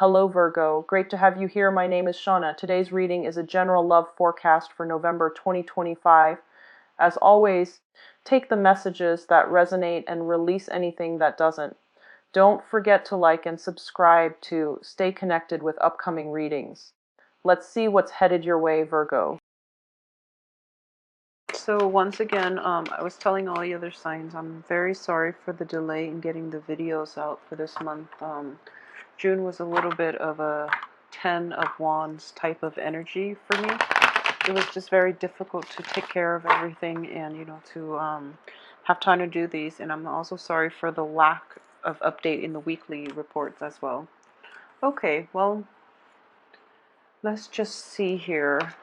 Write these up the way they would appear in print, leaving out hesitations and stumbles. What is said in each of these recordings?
Hello Virgo, great to have you here. My name is Shauna. Today's reading is a general love forecast for November 2025. As always, take the messages that resonate and release anything that doesn't. Don't forget to like and subscribe to stay connected with upcoming readings. Let's see what's headed your way, Virgo. So once again, I was telling all the other signs, I'm very sorry for the delay in getting the videos out for this month. June was a little bit of a 10 of Wands type of energy for me. It was just very difficult to take care of everything and, to have time to do these. And I'm also sorry for the lack of update in the weekly reports as well. Okay, well, let's just see here.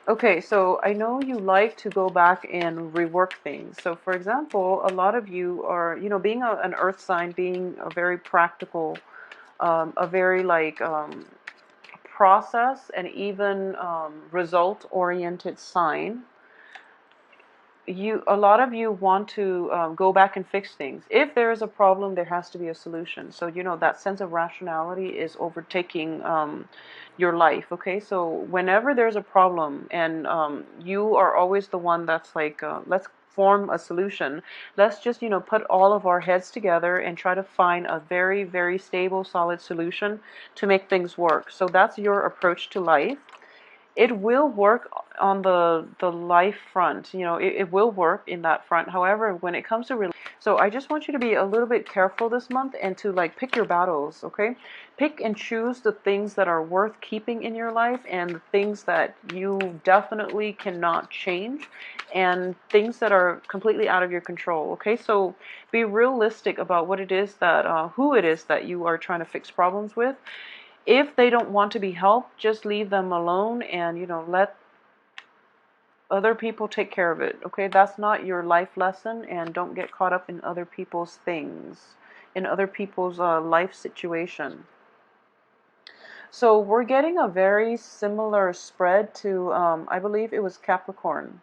Okay, so I know you like to go back and rework things. So for example, a lot of you are, being an earth sign, being a very practical, a very process and even result-oriented sign. A lot of you want to go back and fix things. If there is a problem, there has to be a solution. So that sense of rationality is overtaking your life. Okay, so whenever there's a problem and you are always the one that's like, let's form a solution. Let's just put all of our heads together and try to find a very, very stable, solid solution to make things work. So that's your approach to life. It will work on the life front. It will work in that front. However, when it comes to so I just want you to be a little bit careful this month and to pick your battles. Okay, pick and choose the things that are worth keeping in your life and the things that you definitely cannot change and things that are completely out of your control. Okay, so be realistic about what it is that who it is that you are trying to fix problems with. If they don't want to be helped, just leave them alone and, let other people take care of it. Okay, that's not your life lesson, and don't get caught up in other people's things, in other people's life situation. So we're getting a very similar spread to, I believe it was Capricorn.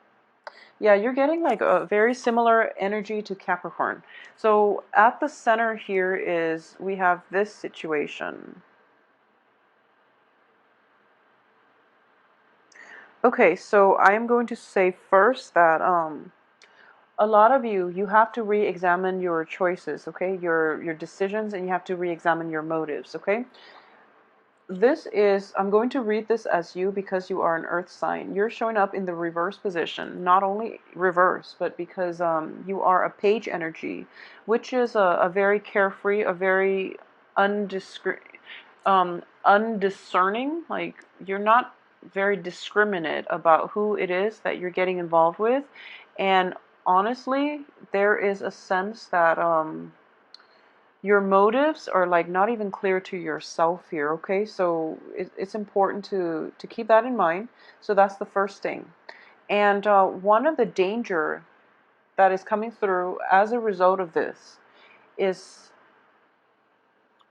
Yeah, you're getting a very similar energy to Capricorn. So at the center here is, we have this situation. Okay, so I am going to say first that a lot of you have to re-examine your choices, okay? Your decisions, and you have to re-examine your motives, okay? I'm going to read this as you because you are an earth sign. You're showing up in the reverse position, not only reverse, but because you are a page energy, which is a very carefree, a very undiscerning, like you're not very discriminate about who it is that you're getting involved with. And honestly, there is a sense that your motives are not even clear to yourself here. Okay, so it's important to keep that in mind. So that's the first thing. And one of the danger that is coming through as a result of this is,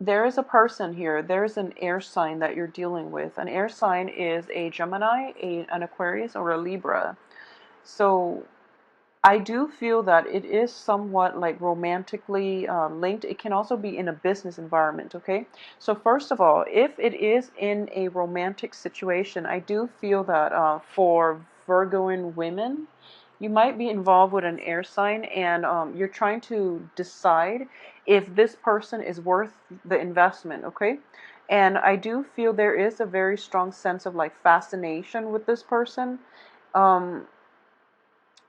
there is a person here, there's an air sign that you're dealing with. An air sign is a Gemini, an Aquarius, or a Libra. So I do feel that it is somewhat romantically linked. It can also be in a business environment, okay? So first of all, if it is in a romantic situation, I do feel that for Virgoan women, you might be involved with an air sign, and you're trying to decide if this person is worth the investment, okay? And I do feel there is a very strong sense of fascination with this person. Um,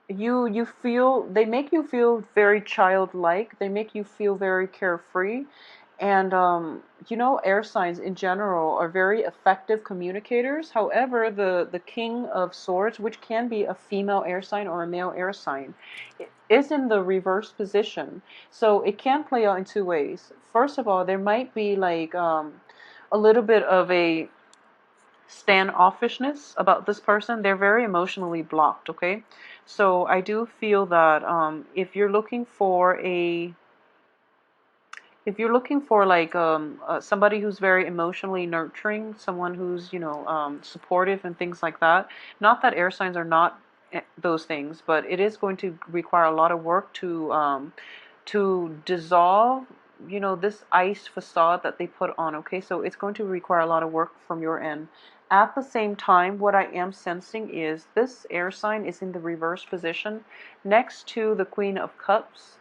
you feel, they make you feel very childlike. They make you feel very carefree. And air signs in general are very effective communicators. However, the King of Swords, which can be a female air sign or a male air sign, is in the reverse position. So it can play out in two ways. First of all, there might be a little bit of a standoffishness about this person. They're very emotionally blocked, okay? So I do feel that if you're looking for somebody who's very emotionally nurturing, someone who's supportive and things like that, not that air signs are not those things, but it is going to require a lot of work to dissolve this ice facade that they put on, okay? So it's going to require a lot of work from your end. At the same time, what I am sensing is this air sign is in the reverse position next to the Queen of Cups.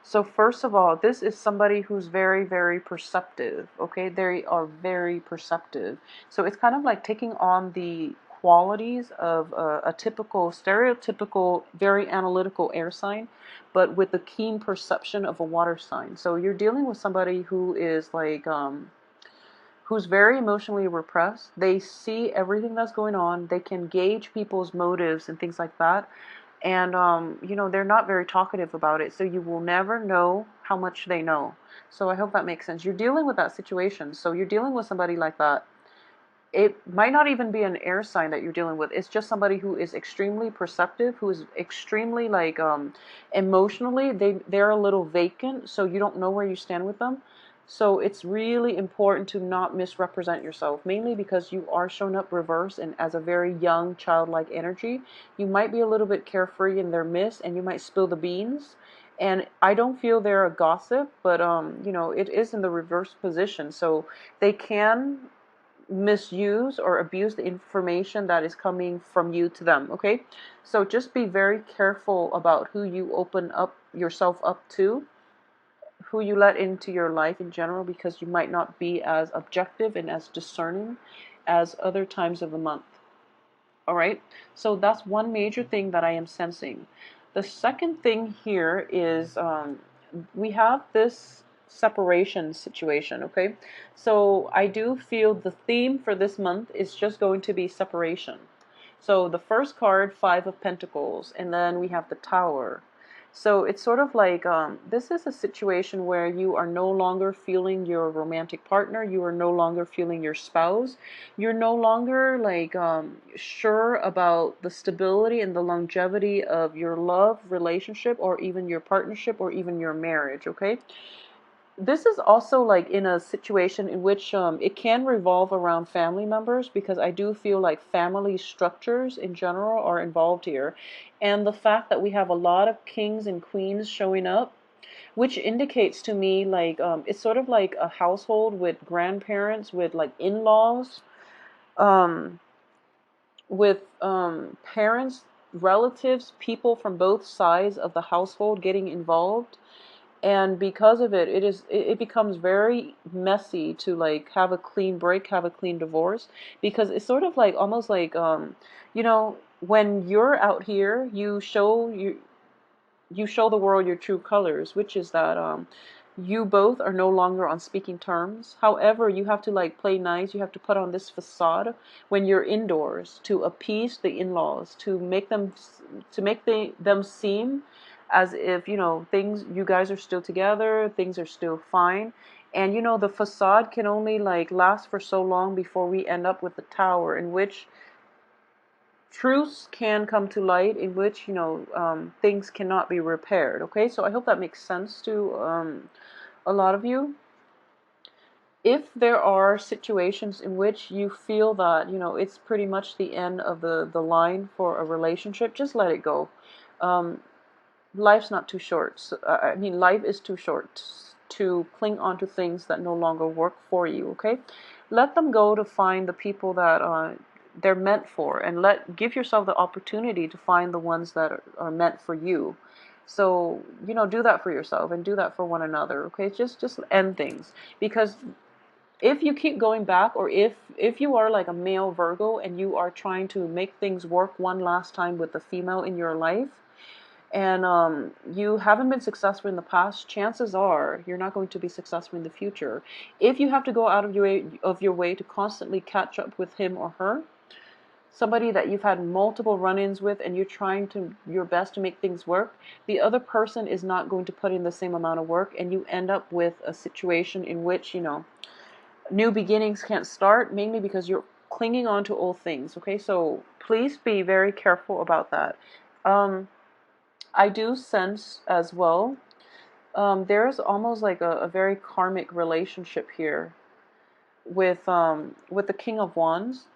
So first of all, this is somebody who's very, very perceptive, okay? They are very perceptive. So it's kind of like taking on the qualities of a typical, stereotypical, very analytical air sign, but with the keen perception of a water sign. So you're dealing with somebody who is like, who's very emotionally repressed. They see everything that's going on. They can gauge people's motives and things like that. And, they're not very talkative about it. So you will never know how much they know. So I hope that makes sense. You're dealing with that situation. So you're dealing with somebody like that. It might not even be an air sign that you're dealing with. It's just somebody who is extremely perceptive, who is extremely like emotionally, they're a little vacant, so you don't know where you stand with them. So it's really important to not misrepresent yourself, mainly because you are shown up reverse and as a very young childlike energy. You might be a little bit carefree in their midst, and you might spill the beans. And I don't feel they're a gossip, but it is in the reverse position, so they can misuse or abuse the information that is coming from you to them, okay? So just be very careful about who you open up yourself up to, who you let into your life in general, because you might not be as objective and as discerning as other times of the month. All right? So that's one major thing that I am sensing. The second thing here is we have this separation situation, okay? So I do feel the theme for this month is just going to be separation. So the first card, Five of Pentacles, and then we have the Tower. So it's sort of like this is a situation where you are no longer feeling your romantic partner. You are no longer feeling your spouse. You're no longer like sure about the stability and the longevity of your love relationship, or even your partnership, or even your marriage, okay? This is also like in a situation in which it can revolve around family members, because I do feel like family structures in general are involved here. And the fact that we have a lot of kings and queens showing up, which indicates to me like it's sort of like a household with grandparents, with like in-laws, um, with parents, relatives, people from both sides of the household getting involved. And because of it, it becomes very messy to like have a clean break, have a clean divorce, because it's sort of like almost like when you're out here, you show the world your true colors, which is that you both are no longer on speaking terms. However, you have to like play nice. You have to put on this facade when you're indoors to appease the in-laws, to make them seem as if things, you guys are still together, things are still fine. And the facade can only like last for so long before we end up with the Tower, in which truths can come to light, in which things cannot be repaired. Okay, so I hope that makes sense to a lot of you. If there are situations in which you feel that it's pretty much the end of the line for a relationship, just let it go. Life's not too short. So, I mean, life is too short to cling on to things that no longer work for you. Okay, let them go to find the people that they're meant for, and give yourself the opportunity to find the ones that are meant for you. So do that for yourself and do that for one another. Okay, just end things, because if you keep going back, or if you are like a male Virgo and you are trying to make things work one last time with the female in your life, and you haven't been successful in the past, chances are you're not going to be successful in the future. If you have to go out of your way to constantly catch up with him or her, somebody that you've had multiple run-ins with, and you're trying your best to make things work, the other person is not going to put in the same amount of work, and you end up with a situation in which new beginnings can't start, mainly because you're clinging on to old things. Okay, so please be very careful about that. I do sense as well, there's almost like a very karmic relationship here with the King of Wands.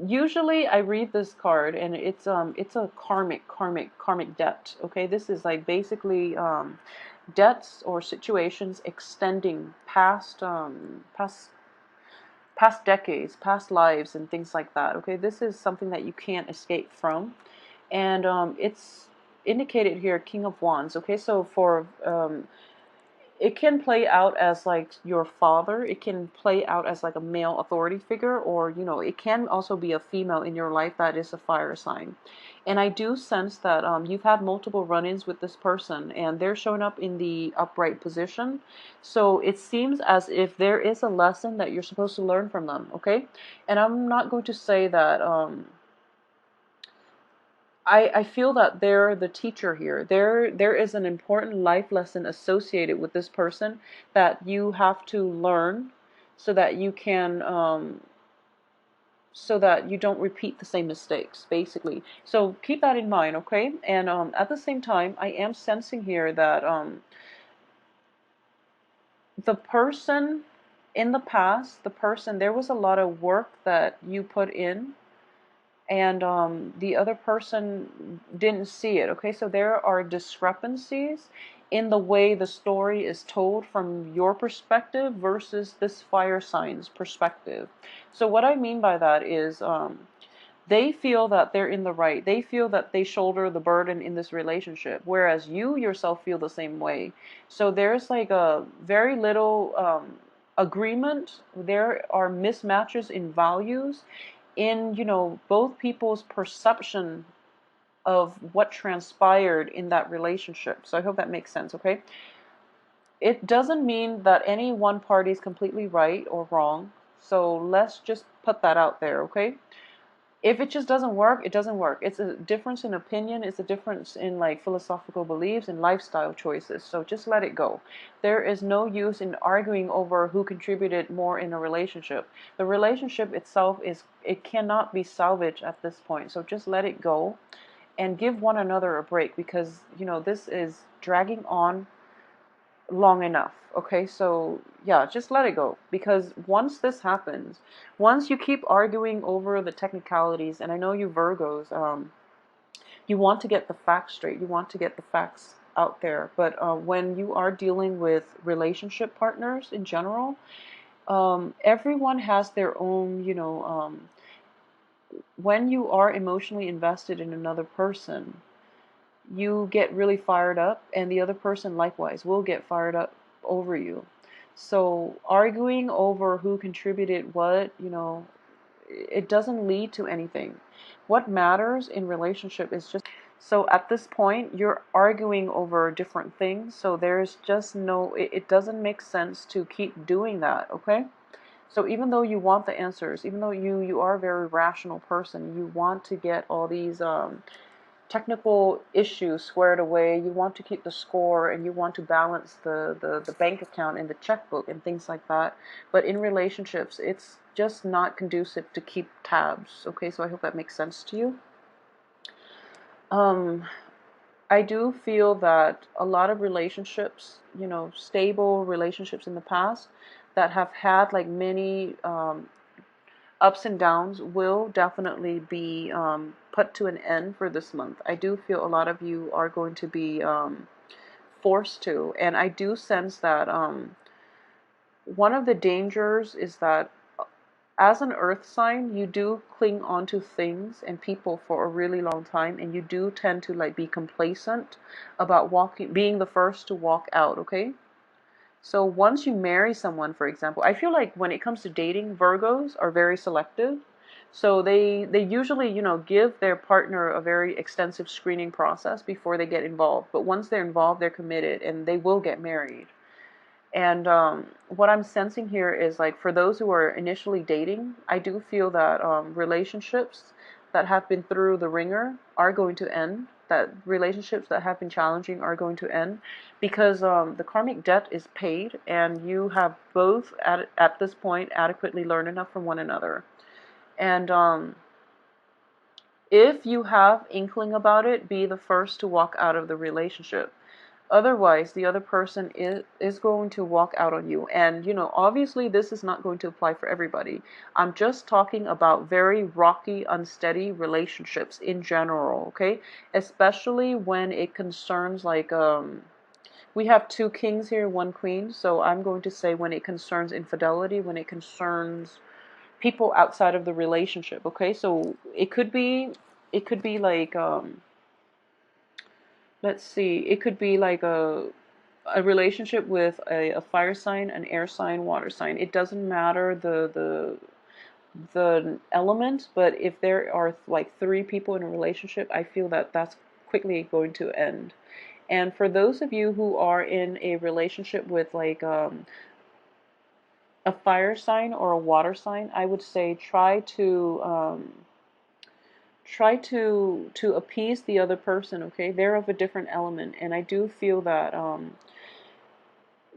Usually I read this card and it's a karmic debt. Okay, this is like basically debts or situations extending past decades, past lives, and things like that. Okay, this is something that you can't escape from, and it's indicated here, King of Wands. Okay, so for it can play out as like your father. It can play out as like a male authority figure, or it can also be a female in your life that is a fire sign. And I do sense that you've had multiple run-ins with this person, and they're showing up in the upright position. So it seems as if there is a lesson that you're supposed to learn from them. Okay, and I'm not going to say that. I feel that they're the teacher here. There is an important life lesson associated with this person that you have to learn so that you can so that you don't repeat the same mistakes, basically. So keep that in mind, okay? And at the same time, I am sensing here that the person in the past, there was a lot of work that you put in, and the other person didn't see it. Okay, so there are discrepancies in the way the story is told from your perspective versus this fire sign's perspective. So what I mean by that is they feel that they're in the right. They feel that they shoulder the burden in this relationship, whereas you yourself feel the same way. So there's like a very little agreement. There are mismatches in values, in both people's perception of what transpired in that relationship. So I hope that makes sense. Okay, it doesn't mean that any one party is completely right or wrong, so let's just put that out there. Okay, if it just doesn't work, it doesn't work. It's a difference in opinion. It's a difference in like philosophical beliefs and lifestyle choices. So just let it go. There is no use in arguing over who contributed more in a relationship. The relationship itself it cannot be salvaged at this point. So just let it go and give one another a break, because this is dragging on long enough. Okay, so yeah, just let it go, because once this happens, once you keep arguing over the technicalities, and I know you Virgos, you want to get the facts straight, you want to get the facts out there, but when you are dealing with relationship partners in general, everyone has their own, when you are emotionally invested in another person, you get really fired up, and the other person likewise will get fired up over you. So arguing over who contributed what, it doesn't lead to anything. What matters in relationship is just, so at this point you're arguing over different things, so there's just no, it doesn't make sense to keep doing that. Okay, so even though you want the answers, even though you are a very rational person, you want to get all these technical issues squared away, you want to keep the score, and you want to balance the bank account and the checkbook and things like that. But in relationships, it's just not conducive to keep tabs. Okay, so I hope that makes sense to you. I do feel that a lot of relationships, stable relationships in the past that have had like many ups and downs, will definitely be put to an end for this month. I do feel a lot of you are going to be forced to, and I do sense that one of the dangers is that as an earth sign, you do cling on to things and people for a really long time, and you do tend to like be complacent about being the first to walk out. Okay, so once you marry someone, for example, I feel like when it comes to dating, Virgos are very selective. So they usually, give their partner a very extensive screening process before they get involved. But once they're involved, they're committed and they will get married. And what I'm sensing here is like for those who are initially dating, I do feel that relationships that have been through the ringer are going to end. That relationships that have been challenging are going to end, because the karmic debt is paid, and you have both at this point adequately learned enough from one another. And if you have inkling about it, be the first to walk out of the relationship. Otherwise, the other person is going to walk out on you. And, obviously this is not going to apply for everybody. I'm just talking about very rocky, unsteady relationships in general, okay? Especially when it concerns like We have two kings here, one queen. So I'm going to say when it concerns infidelity, when it concerns people outside of the relationship. Okay, so it could be like let's see, it could be like a relationship with a fire sign, an air sign, water sign. It doesn't matter the element, but if there are like three people in a relationship, I feel that that's quickly going to end. And for those of you who are in a relationship with like a fire sign or a water sign, I would say try to appease the other person. Okay, they're of a different element, and I do feel that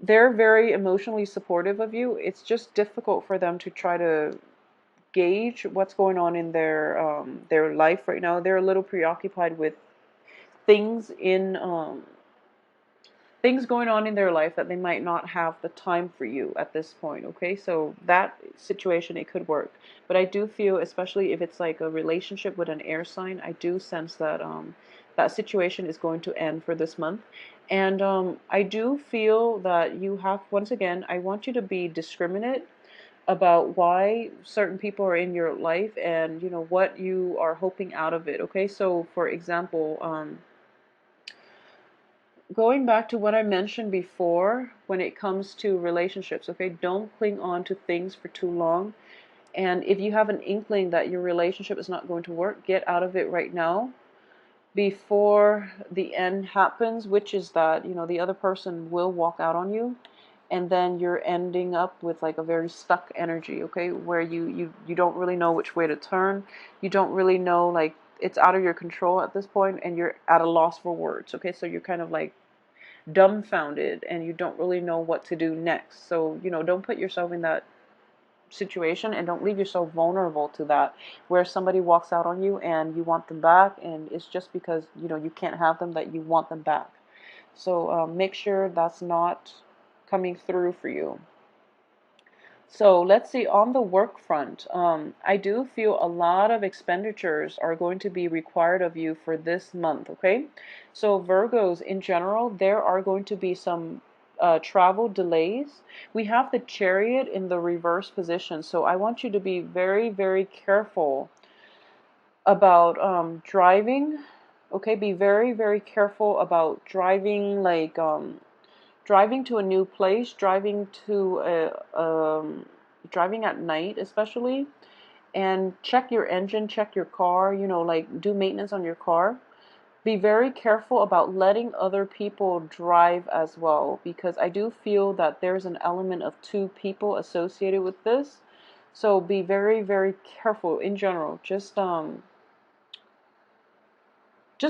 they're very emotionally supportive of you. It's just difficult for them to try to gauge what's going on in their life right now. They're a little preoccupied with things in things going on in their life that they might not have the time for you at this point. Okay, so that situation, it could work, but I do feel, especially if it's like a relationship with an air sign, I do sense that that situation is going to end for this month. And I do feel that you have, once again, I want you to be discriminate about why certain people are in your life, and you know what you are hoping out of it. Okay, so for example, going back to what I mentioned before when it comes to relationships, okay, don't cling on to things for too long. And if you have an inkling that your relationship is not going to work, get out of it right now before the end happens, which is that, you know, the other person will walk out on you, and then you're ending up with like a very stuck energy, okay, where you don't really know which way to turn. You don't really know, like, it's out of your control at this point, and you're at a loss for words. Okay, so you're kind of like dumbfounded and you don't really know what to do next. So, you know, don't put yourself in that situation, and don't leave yourself vulnerable to that, where somebody walks out on you and you want them back, and it's just because, you know, you can't have them that you want them back. So make sure that's not coming through for you. So let's see, on the work front, I do feel a lot of expenditures are going to be required of you for this month, okay? So Virgos, in general, there are going to be some travel delays. We have the Chariot in the reverse position, so I want you to be very, very careful about driving, okay? Be very, very careful about driving, like driving to a new place, driving at night especially, and check your engine, check your car, you know, like do maintenance on your car. Be very careful about letting other people drive as well, because I do feel that there's an element of two people associated with this. So be very, very careful in general. Just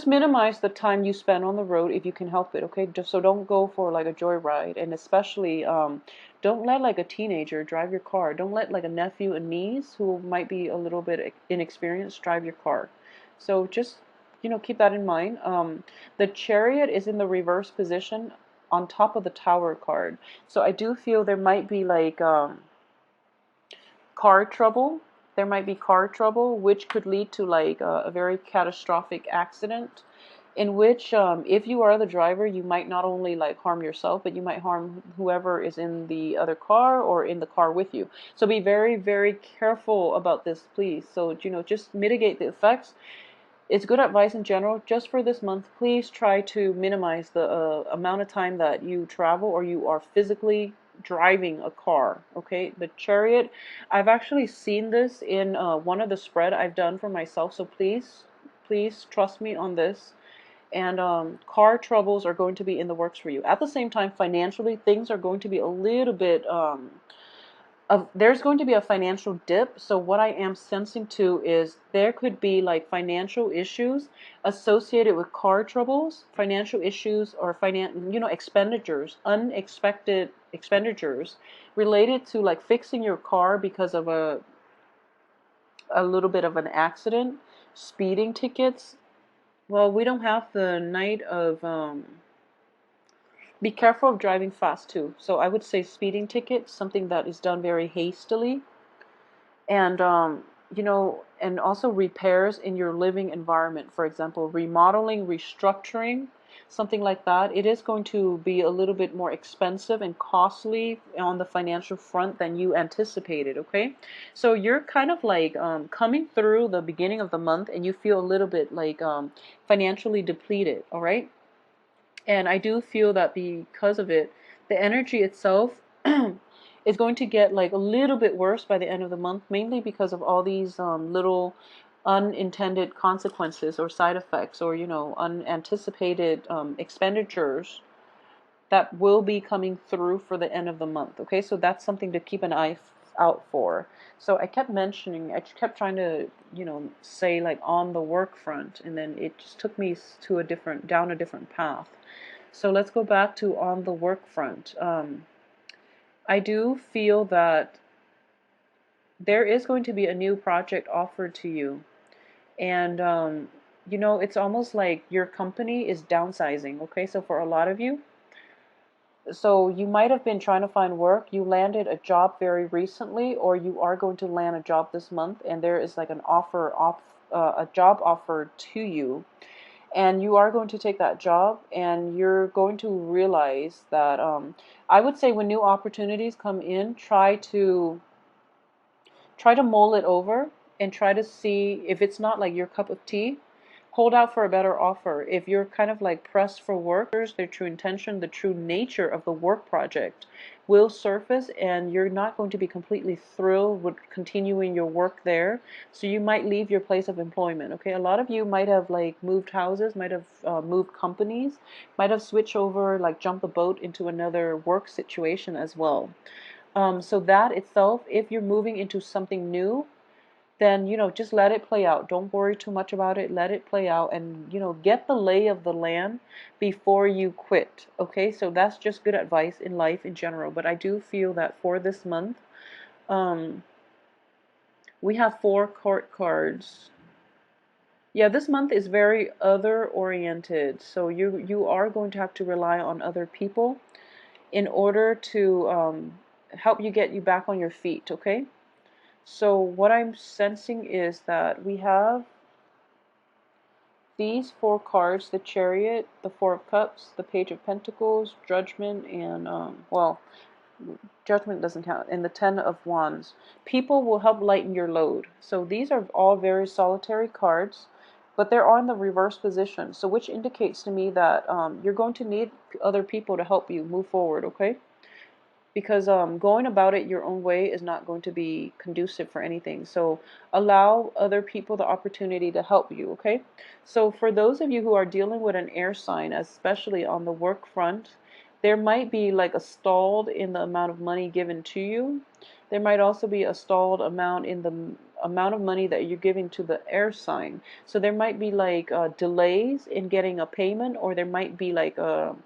minimize the time you spend on the road if you can help it, okay? Just so don't go for like a joyride, and especially don't let like a teenager drive your car. Don't let like a nephew and niece who might be a little bit inexperienced drive your car. So just, you know, keep that in mind. The Chariot is in the reverse position on top of the Tower card. So I do feel there might be like car trouble. There might be car trouble, which could lead to like a very catastrophic accident, in which if you are the driver, you might not only like harm yourself, but you might harm whoever is in the other car or in the car with you. So be very, very careful about this, please. So, you know, just mitigate the effects. It's good advice in general. Just for this month, please try to minimize the amount of time that you travel or you are physically driving a car. Okay, the Chariot, I've actually seen this in one of the spread I've done for myself, so please trust me on this. And car troubles are going to be in the works for you. At the same time, financially, things are going to be a little bit there's going to be a financial dip. So what I am sensing too is there could be like financial issues associated with car troubles, financial issues, or you know, expenditures, unexpected expenditures related to like fixing your car because of a little bit of an accident, speeding tickets. Well, we don't have the night of be careful of driving fast too. So I would say speeding tickets, something that is done very hastily. And and also repairs in your living environment, for example, remodeling, restructuring, something like that. It is going to be a little bit more expensive and costly on the financial front than you anticipated, okay? So you're kind of like coming through the beginning of the month and you feel a little bit like financially depleted, all right? And I do feel that because of it, the energy itself is going to get like a little bit worse by the end of the month, mainly because of all these little unintended consequences or side effects or, unanticipated expenditures that will be coming through for the end of the month. Okay, so that's something to keep an eye out for. So I kept trying to, say like on the work front, and then it just took me to down a different path. So let's go back to on the work front. I do feel that there is going to be a new project offered to you. And, it's almost like your company is downsizing. Okay, so for a lot of you, so you might have been trying to find work. You landed a job very recently, or you are going to land a job this month, and there is like a job offer to you, and you are going to take that job, and you're going to realize that I would say when new opportunities come in, try to mull it over and try to see if it's not like your cup of tea. Hold out for a better offer. If you're kind of like pressed for work, their true intention, the true nature of the work project will surface, and you're not going to be completely thrilled with continuing your work there. So you might leave your place of employment. Okay, a lot of you might have like moved houses, might have moved companies, might have switched over, like jumped the boat into another work situation as well. So that itself, if you're moving into something new, then just let it play out. Don't worry too much about it. Let it play out, and get the lay of the land before you quit. Okay, so that's just good advice in life in general. But I do feel that for this month, um, we have 4 court cards. Yeah, this month is very other oriented. So you are going to have to rely on other people in order to help you back on your feet. Okay. So what I'm sensing is that we have these 4 cards: the Chariot, the Four of Cups, the Page of Pentacles, Judgment, and, Judgment doesn't count, and the Ten of Wands. People will help lighten your load. So these are all very solitary cards, but they're on the reverse position, so which indicates to me that you're going to need other people to help you move forward, okay? Because going about it your own way is not going to be conducive for anything. So allow other people the opportunity to help you, okay? So for those of you who are dealing with an air sign, especially on the work front, there might be like a stalled in the amount of money given to you. There might also be a stalled amount in the amount of money that you're giving to the air sign. So there might be like delays in getting a payment, or there might be like a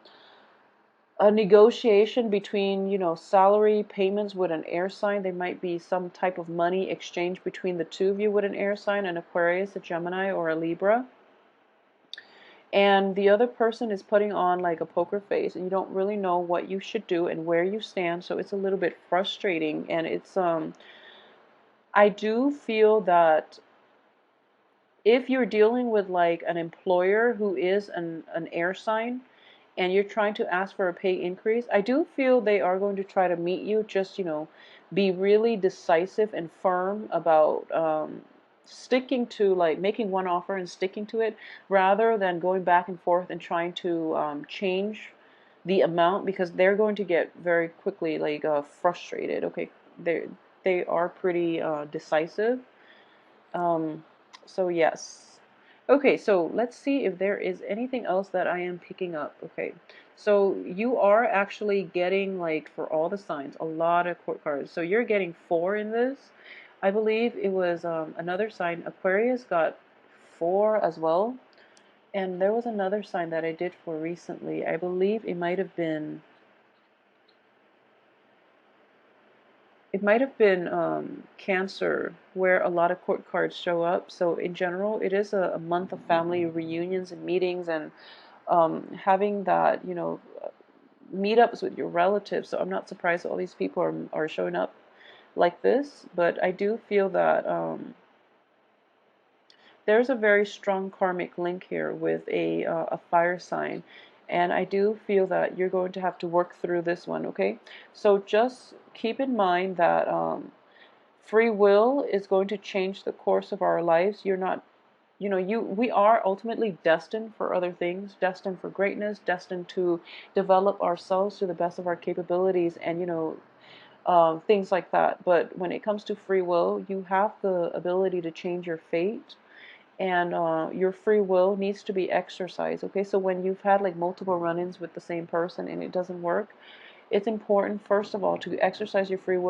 negotiation between, salary payments with an air sign. There might be some type of money exchange between the two of you with an air sign, an Aquarius, a Gemini, or a Libra. And the other person is putting on like a poker face, and you don't really know what you should do and where you stand. So it's a little bit frustrating, and it's I do feel that if you're dealing with like an employer who is an air sign, and you're trying to ask for a pay increase, I do feel they are going to try to meet you. Just, be really decisive and firm about sticking to, like, making one offer and sticking to it, rather than going back and forth and trying to change the amount, because they're going to get very quickly like frustrated. Okay, they are pretty decisive. Um, so yes. Okay, so let's see if there is anything else that I am picking up. Okay, so you are actually getting, like, for all the signs, a lot of court cards. So you're getting 4 in this. I believe it was another sign. Aquarius got 4 as well. And there was another sign that I did for recently. I believe it might have been Cancer, where a lot of court cards show up. So in general, it is a month of family reunions and meetings, and having that, meetups with your relatives. So I'm not surprised all these people are showing up like this. But I do feel that there's a very strong karmic link here with a fire sign, and I do feel that you're going to have to work through this one, okay? So just keep in mind that free will is going to change the course of our lives. You're not, we are ultimately destined for other things, destined for greatness, destined to develop ourselves to the best of our capabilities, and things like that. But when it comes to free will, you have the ability to change your fate, and your free will needs to be exercised. Okay, so when you've had like multiple run-ins with the same person and it doesn't work, it's important first of all to exercise your free will.